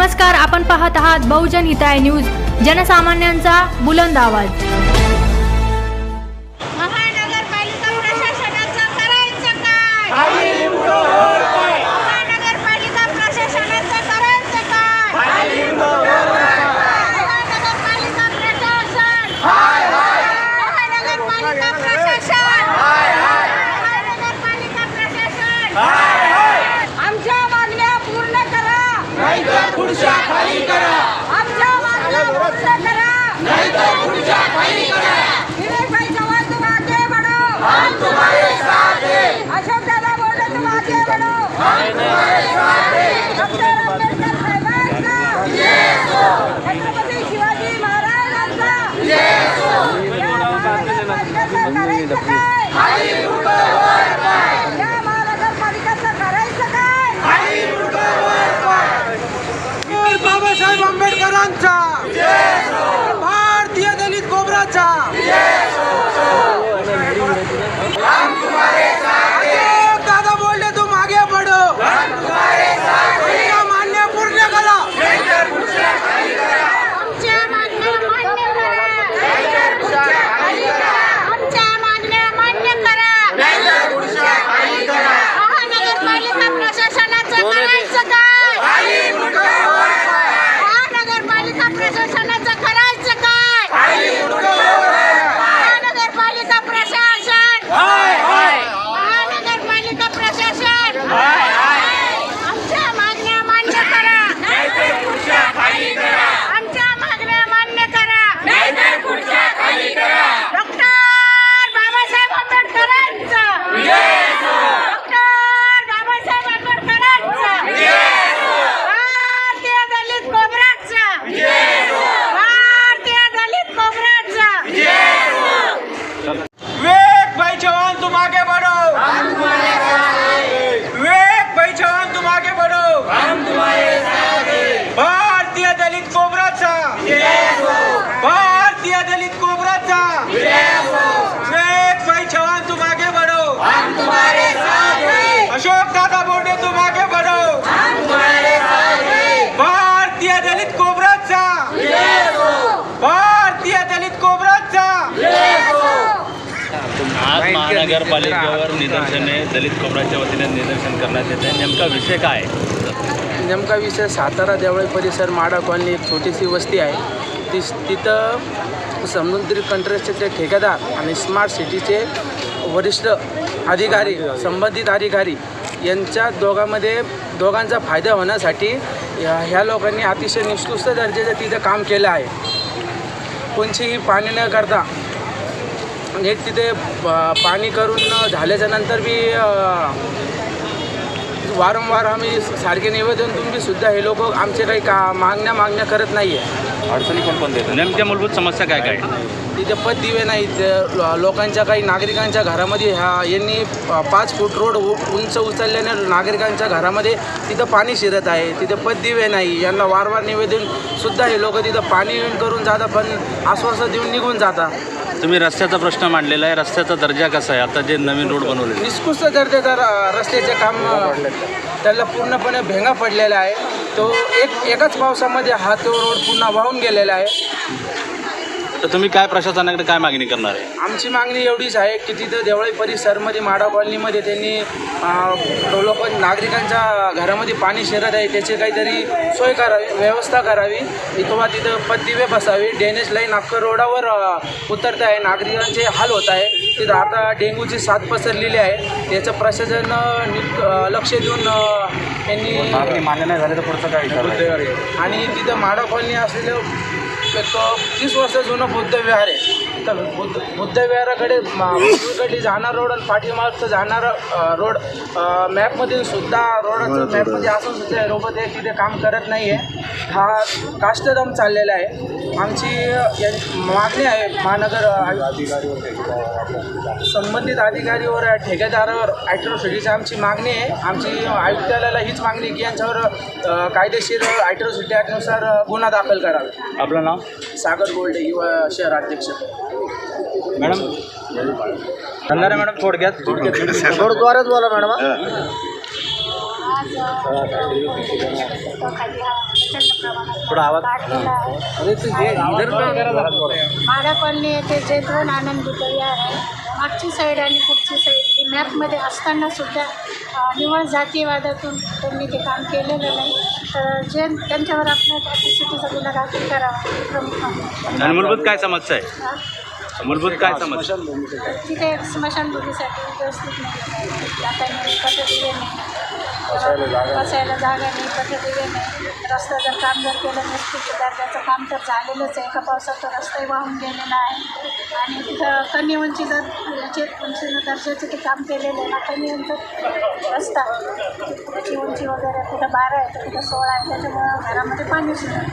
नमस्कार, आपण पाहत आहात बहुजन हिताय न्यूज, जनसामान्यांचा बुलंद आवाज। महानगरपालिका प्रशासनाचं करायचं काय? महानगरपालिका प्रशासनाचं करायचं काय? महानगरपालिका प्रशासन महानगरपालिका प्रशासन महानगरपालिका प्रशासन आमच्या मागण्या पूर्ण करा, नाहीतर खुर्च्या खाली करा। आमच्या मागण्या पूर्ण करा, नाहीतर खुर्च्या खाली करा। विवेक भाई चव्हाण तुम आगे बढ़ो, हम तुम्हारे साथ हैं। अशोक दादा बोले तुम आगे बढ़ो, हम तुम्हारे साथ हैं। डॉक्टर आंबेडकर साहेबांचा जय हो। छत्रपती शिवाजी महाराजांचा जय हो। या महानगरपालिकेचं करायचं काय? खाली डोकं वर पाय, या महानगरपालिकेचं करायचं काय? खाली डोकं वर पाय। बाबासाहेब आंबेडकरांचा जय हो। भारतीय दलित कोबराचा जय हो। हम तुम्हारे साथ हैं। अशोक दादा बोलले तुम आगे बढ़ो, हम तुम्हारे साथ हैं। खुर्च्या मान्य पूर्ण करा, नाहीतर खुर्च्या खाली करा। आमच्या मागण्या मान्य करा, नाहीतर खुर्च्या खाली करा। आमच्या मागण्या मान्य करा, नाहीतर खुर्च्या खाली करा। महानगरपालिका प्रशासनाचं करायचं काय? खाली डोकं वर पाय, महानगरपालिका प्रशासनाचं करायचं काय? खाली डोकं वर पाय। महानगरपालिका प्रशासन हाय हाय महानगरपालिका प्रशासन हाय हाय। आमच्या मागण्या मान्य करा, नाहीतर खुर्च्या खाली करा। आमच्या मागण्या मान्य करा, नाहीतर खुर्च्या खाली करा। डॉक्टर बाबासाहेब आंबेडकरांचं जय हो। डॉक्टर बाबासाहेब आंबेडकरांचं जय हो। भारतीय दलित कोबराचं जय हो। भारतीय दलित कोबराचं जय हो। विवेक भाई चौहान तुम आगे बढ़ो, हम तुम्हारे साथ हैं। विवेक भाई चौहान तुम आगे बढ़ो। हम तुम्हारे साथ हैं। भारतीय दलित कोबराचा जय हो। भारतीय दलित कोबराचा जय हो। विवेक भाई चौहान तुम आगे बढ़ो, हम तुम्हारे साथ हैं। अशोक दादा बोलले तुम आगे बढ़ो। हम तुम्हारे साथ हैं। भारतीय दलित कोबराचा जय हो। भारतीय दलित कोबराचा जय हो। आज महानगरपालिकेवर निदर्शने दलित कोबराच्या वतीने निदर्शन करण्यात येत आहे। नेमका विषय काय? नेमका विषय सातारा देवळी परिसर माडा कॉलनी एक छोटीशी वस्ती आहे। तिथं समुद्री कंट्रॅक्टरचे ठेकेदार आणि स्मार्ट सिटीचे वरिष्ठ अधिकारी संबंधित अधिकारी यांच्या दोघांचा फायदा होण्यासाठी ह्या लोकांनी अतिशय निकृष्ट दर्जाचं तिथं काम केलं आहे। कोणतीही पाणी न करता नीट तिथे पाणी करून झाल्याच्या नंतर बी वारंवार आम्ही सारखे निवेदन तुम्ही सुद्धा हे लोक आमचे काही मागण्या करत नाही आहे। अडचणी कोणकोणत्या आहेत? नेमक्या मूलभूत समस्या काय काय? तिथे पददिवे नाहीत, लोकांच्या काही नागरिकांच्या घरामध्ये यांनी 5 फूट रोड उंच उचलल्याने नागरिकांच्या घरामध्ये तिथं पाणी शिरत आहे। तिथे पददिवे नाही, यांना वारंवार निवेदन सुद्धा हे लोक तिथं पाणी करून जातात, पण आश्वासन देऊन निघून जातात। तुम्ही रस्त्याचा प्रश्न मांडलेला आहे, रस्त्याचा दर्जा कसा आहे? आता जे नवीन रोड बनवले निकृष्ट दर्जाचा रस्त्याचे काम त्याला पूर्णपणे भेंगा पडलेला आहे। तो एकाच पावसामध्ये हा तो रोड पुन्हा वाहून गेलेला आहे। तर तुम्ही काय प्रशासनाकडे काय मागणी करणार आहे? आमची मागणी एवढीच आहे की तिथं देवळी परिसरमध्ये माडा कॉलनीमध्ये त्यांनी लोक नागरिकांच्या घरामध्ये पाणी शिरत आहे, त्याची काहीतरी सोय करावी, व्यवस्था करावी, किंवा तिथं पददिवे बसावी। ड्रेनेज लाईन अख्खं रोडावर उतरत आहे, नागरिकांचे हाल होत आहे। तिथं आता डेंग्यूची साथ पसरलेली आहे, त्याचं प्रशासन लक्ष देऊन त्यांनी मान्य नाही झाले तर पुढचं काय? आणि तिथं माडा कॉलनी असलेलं एक 30 वर्ष जुनं बुद्ध विहार आहे। तर बुद्ध विहाराकडे जाणार रोड आणि पाठीमागचं जाणारा रोड मॅपमध्ये सुद्धा रोडाचं मॅपमध्ये असून सुद्धा रोबत आहे तिथे काम करत नाही आहे। हा काष्टदम चाललेला आहे। आमची मागणी आहे महानगर संबंधित अधिकारीवर ठेकेदारावर ॲट्रॉसिटीची आमची मागणी आहे। आमची आयुक्तालयाला हीच मागणी की यांच्यावर कायदेशीर ॲट्रॉसिटी ॲक्टनुसार गुन्हा दाखल करावा। आपलं नाव? सागर गोल्डे, युवा शहराध्यक्ष। मॅडम मॅडम थोडक्यात थोडं जोरात बोला मॅडम। खाली हा प्रचंड प्रमाणात थोडा आवाज- वाढलेला आहे. माडा कॉलनी येथे जे 2 आनंद तयार आहे, मागची साईड आणि पुढची साईड ही मॅपमध्ये असताना सुद्धा निवड जातीवादातून त्यांनी ते काम केलेलं नाही. तर जे त्यांच्यावर आपल्या ॲट्रॉसिटीचा गुन्हा दाखल करावा ही प्रमुख मागणी आहे. आणि मूलभूत काय समस्या आहे? हा? मूलभूत काय समस्या? तिथे स्मशानभूमीसाठी व्यवस्थित नाही, आता पत्र दिले नाही, बसायला जागा नाही, पत्र दिले नाही. रस्ता जर काम जर केलं नसतं दर्जाचं काम तर झालेलंच आहे. एका पावसात तो रस्ताही वाहून गेलेला आहे आणि तिथं कमी उंची जर याचे उंचीनं दर्जाचं ते काम केलेलं आहे ना, कमी उंच रस्ता त्याची उंची वगैरे कुठं 12 आहे तर कुठं 16 आहे, त्याच्यामुळं घरामध्ये पाणी शिरतं.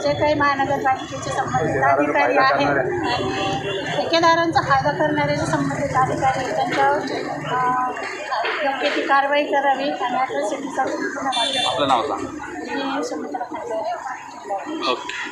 जे काही महानगरपालिकेचे संबंधित अधिकारी आहेत आणि ठेकेदारांचा फायदा करणारे जे संबंधित अधिकारी आहेत त्यांच्यावर योग्य ती कारवाई करावी आणि ॲट्रॉसिटीचा गुन्हा दाखल आपलं नाव सांग. मी सुमित्रा खंडे. ओके.